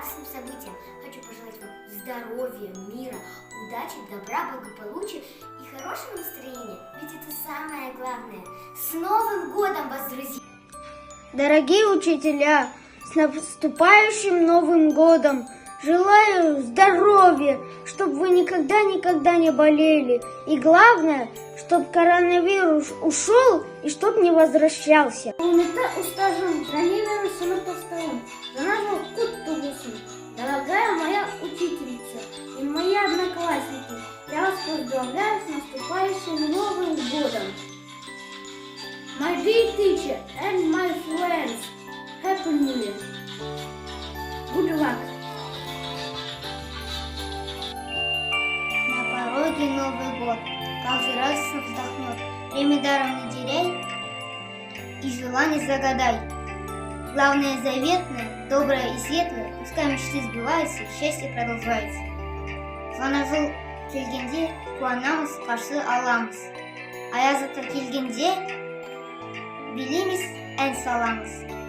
радостным событиям. Хочу пожелать вам здоровья, мира, удачи, добра, благополучия и хорошего настроения. Ведь это самое главное. С Новым годом вас, друзья! Дорогие учителя, с наступающим Новым годом! Желаю здоровья, чтобы вы никогда не болели. И главное, чтобы коронавирус ушел и чтобы не возвращался. Дорогая моя учительница и мои одноклассники, я вас поздравляю с наступающим Новым годом. My dear teacher and my friends, Happy New Year. Good luck. На пороге Новый год, как же радостно вздохнет. Время даром не теряй и желание загадай. Главное заветное, доброе и светлое, пускай мечты сбываются, счастье продолжается. Sana жыл келгенде қуанамыз, қарсы аламыз. Аяз ата келгенде билейміз, ән саламыз.